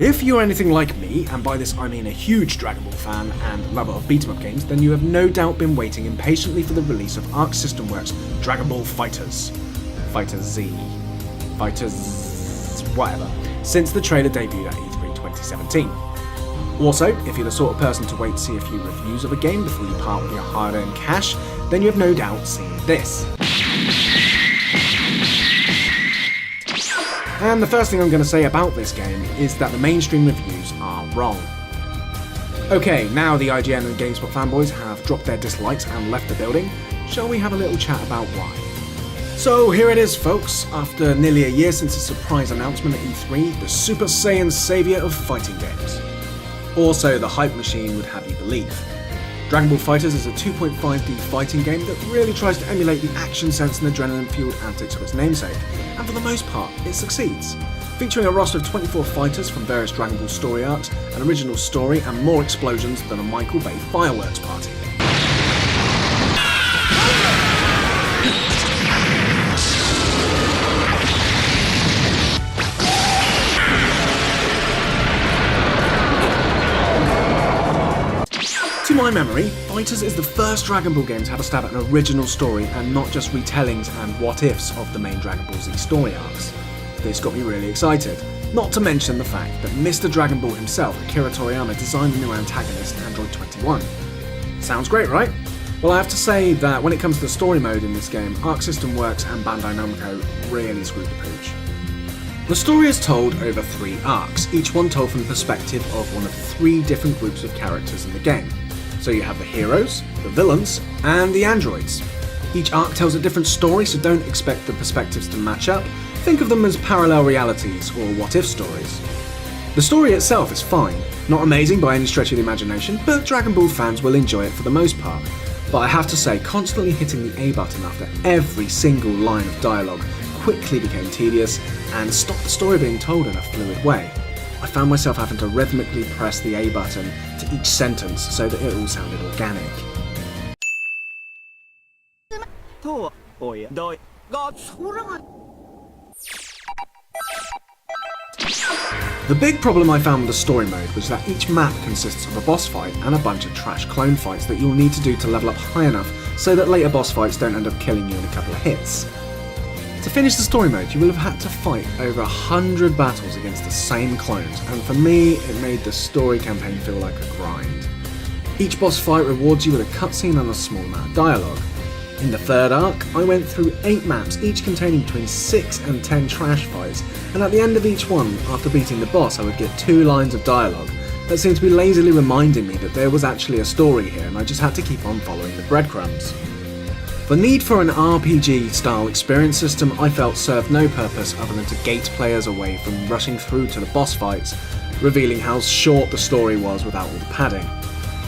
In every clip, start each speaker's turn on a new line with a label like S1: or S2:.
S1: If you're anything like me, and by this I mean a huge Dragon Ball fan and lover of beat-em-up games, then you have no doubt been waiting impatiently for the release of Arc System Works' Dragonball FighterZ. FighterZ. FighterZ. Whatever. Since the trailer debuted at E3 2017. Also, if you're the sort of person to wait to see a few reviews of a game before you part with your hard-earned cash, then you have no doubt seen this. And the first thing I'm going to say about this game is that the mainstream reviews are wrong. Okay, now the IGN and GameSpot fanboys have dropped their dislikes and left the building, shall we have a little chat about why? So here it is folks, after nearly a year since the surprise announcement at E3, the Super Saiyan saviour of fighting games. Or so the hype machine would have you believe. Dragon Ball FighterZ is a 2.5D fighting game that really tries to emulate the action sense and adrenaline-fueled antics of its namesake, and for the most part, it succeeds. Featuring a roster of 24 fighters from various Dragon Ball story arcs, an original story, and more explosions than a Michael Bay fireworks party. To my memory, FighterZ is the first Dragon Ball game to have a stab at an original story and not just retellings and what-ifs of the main Dragon Ball Z story arcs. This got me really excited, not to mention the fact that Mr. Dragon Ball himself, Akira Toriyama, designed the new antagonist, Android 21. Sounds great, right? Well, I have to say that when it comes to the story mode in this game, Arc System Works and Bandai Namco really screwed the pooch. The story is told over 3 arcs, each one told from the perspective of one of 3 different groups of characters in the game. So you have the heroes, the villains, and the androids. Each arc tells a different story, so don't expect the perspectives to match up. Think of them as parallel realities or what-if stories. The story itself is fine, not amazing by any stretch of the imagination, but Dragon Ball fans will enjoy it for the most part. But I have to say, constantly hitting the A button after every single line of dialogue quickly became tedious and stopped the story being told in a fluid way. I found myself having to rhythmically press the A button to each sentence so that it all sounded organic. The big problem I found with the story mode was that each map consists of a boss fight and a bunch of trash clone fights that you'll need to do to level up high enough so that later boss fights don't end up killing you in a couple of hits. To finish the story mode, you will have had to fight over 100 battles against the same clones, and for me, it made the story campaign feel like a grind. Each boss fight rewards you with a cutscene and a small amount of dialogue. In the third arc, I went through 8 maps, each containing between 6 and 10 trash fights, and at the end of each one, after beating the boss, I would get 2 lines of dialogue that seemed to be lazily reminding me that there was actually a story here, and I just had to keep on following the breadcrumbs. The need for an RPG-style experience system I felt served no purpose other than to gate players away from rushing through to the boss fights, revealing how short the story was without all the padding.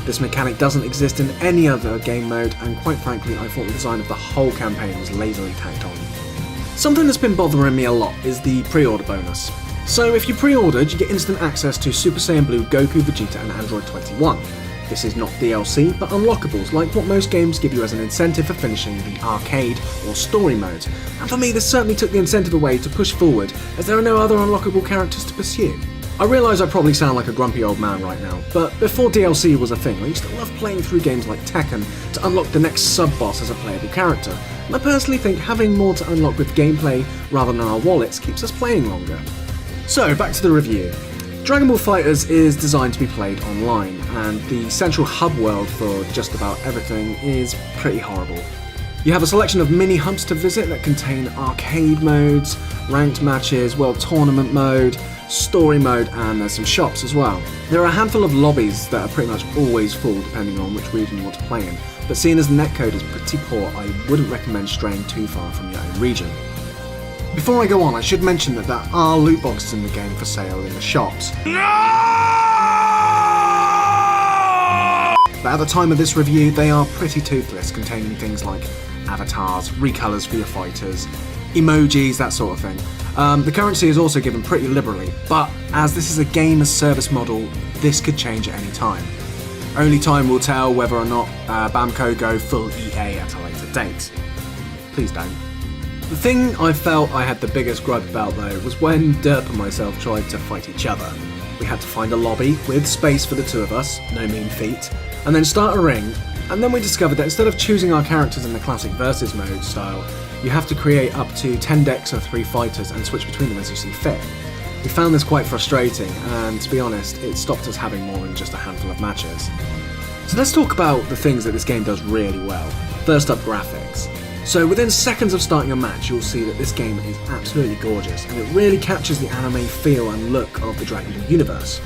S1: This mechanic doesn't exist in any other game mode, and quite frankly I thought the design of the whole campaign was lazily tacked on. Something that's been bothering me a lot is the pre-order bonus. So if you pre-ordered, you get instant access to Super Saiyan Blue Goku, Vegeta and Android 21. This is not DLC, but unlockables like what most games give you as an incentive for finishing the arcade or story modes, and for me this certainly took the incentive away to push forward as there are no other unlockable characters to pursue. I realise I probably sound like a grumpy old man right now, but before DLC was a thing, I used to love playing through games like Tekken to unlock the next sub-boss as a playable character, and I personally think having more to unlock with gameplay rather than our wallets keeps us playing longer. So, back to the review. Dragon Ball FighterZ is designed to be played online, and the central hub world for just about everything is pretty horrible. You have a selection of mini hubs to visit that contain arcade modes, ranked matches, world tournament mode, story mode, and there's some shops as well. There are a handful of lobbies that are pretty much always full depending on which region you want to play in, but seeing as the netcode is pretty poor, I wouldn't recommend straying too far from your own region. Before I go on, I should mention that there are loot boxes in the game for sale in the shops. No! But at the time of this review, they are pretty toothless, containing things like avatars, recolors for your fighters, emojis, that sort of thing. The currency is also given pretty liberally, but as this is a game as service model, this could change at any time. Only time will tell whether or not Bamco go full EA at a later date. Please don't. The thing I felt I had the biggest gripe about though was when Derp and myself tried to fight each other. We had to find a lobby with space for the two of us, no mean feat, and then start a ring, and then we discovered that instead of choosing our characters in the classic versus mode style, you have to create up to 10 decks of 3 fighters and switch between them as you see fit. We found this quite frustrating, and to be honest, it stopped us having more than just a handful of matches. So let's talk about the things that this game does really well. First up, graphics. So within seconds of starting a match, you'll see that this game is absolutely gorgeous, and it really captures the anime feel and look of the Dragon Ball universe.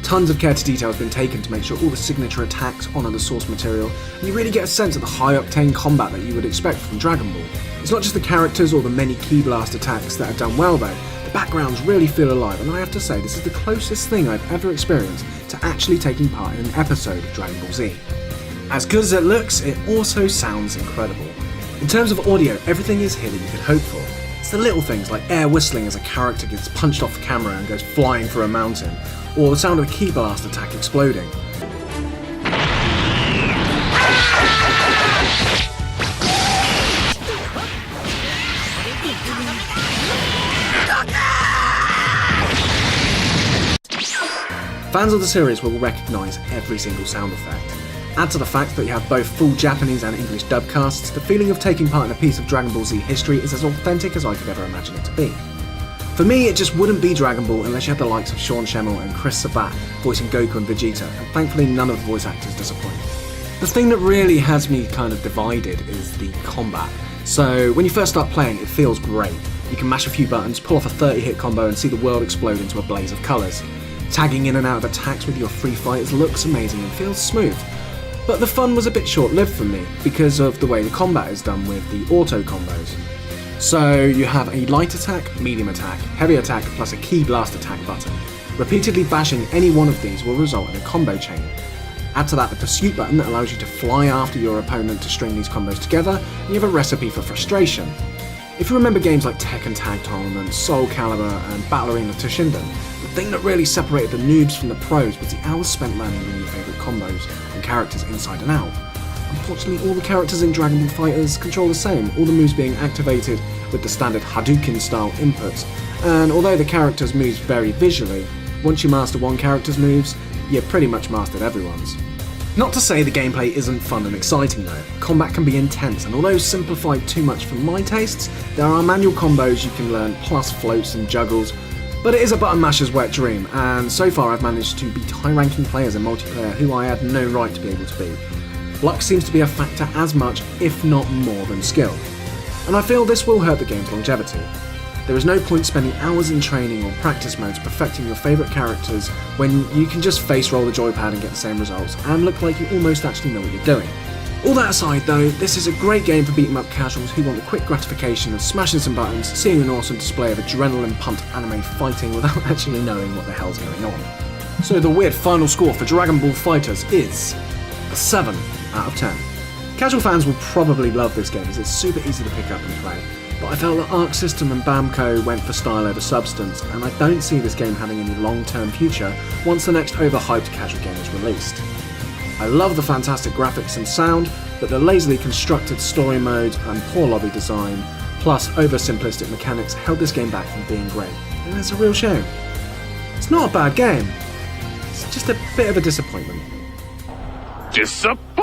S1: Tons of care to detail has been taken to make sure all the signature attacks honour the source material, and you really get a sense of the high-octane combat that you would expect from Dragon Ball. It's not just the characters or the many key blast attacks that are done well though, the backgrounds really feel alive, and I have to say this is the closest thing I've ever experienced to actually taking part in an episode of Dragon Ball Z. As good as it looks, it also sounds incredible. In terms of audio, everything is here that you could hope for. It's the little things like air whistling as a character gets punched off the camera and goes flying through a mountain, or the sound of a key blast attack exploding. Fans of the series will recognise every single sound effect. Add to the fact that you have both full Japanese and English dub casts, the feeling of taking part in a piece of Dragon Ball Z history is as authentic as I could ever imagine it to be. For me, it just wouldn't be Dragon Ball unless you had the likes of Sean Schemmel and Chris Sabat voicing Goku and Vegeta, and thankfully none of the voice actors disappoint. The thing that really has me kind of divided is the combat. So when you first start playing, it feels great. You can mash a few buttons, pull off a 30-hit combo and see the world explode into a blaze of colours. Tagging in and out of attacks with your free fighters looks amazing and feels smooth. But the fun was a bit short-lived for me because of the way the combat is done with the auto combos. So you have a light attack, medium attack, heavy attack plus a key blast attack button. Repeatedly bashing any one of these will result in a combo chain. Add to that the pursuit button that allows you to fly after your opponent to string these combos together, and you have a recipe for frustration. If you remember games like Tekken Tag Tournament, Soul Calibur and Battle Arena Toshinden, the thing that really separated the noobs from the pros was the hours spent learning your favourite combos and characters inside and out. Unfortunately, all the characters in Dragon Ball FighterZ control the same, all the moves being activated with the standard Hadouken style inputs, and although the characters' moves vary visually, once you master one character's moves, you've pretty much mastered everyone's. Not to say the gameplay isn't fun and exciting though. Combat can be intense, and although simplified too much for my tastes, there are manual combos you can learn plus floats and juggles, but it is a button masher's wet dream, and so far I've managed to beat high-ranking players in multiplayer who I had no right to be able to beat. Luck seems to be a factor as much, if not more than skill, and I feel this will hurt the game's longevity. There is no point spending hours in training or practice modes perfecting your favourite characters when you can just face roll the joypad and get the same results and look like you almost actually know what you're doing. All that aside though, this is a great game for beat 'em up casuals who want the quick gratification of smashing some buttons, seeing an awesome display of adrenaline-pumped anime fighting without actually knowing what the hell's going on. So the weird final score for Dragon Ball FighterZ is a 7 out of 10. Casual fans will probably love this game as it's super easy to pick up and play, but I felt that Arc System and Bamco went for style over substance, and I don't see this game having any long-term future once the next overhyped casual game is released. I love the fantastic graphics and sound, but the lazily constructed story modes and poor lobby design, plus over-simplistic mechanics held this game back from being great, and it's a real shame. It's not a bad game, it's just a bit of a disappointment.
S2: Disappointment!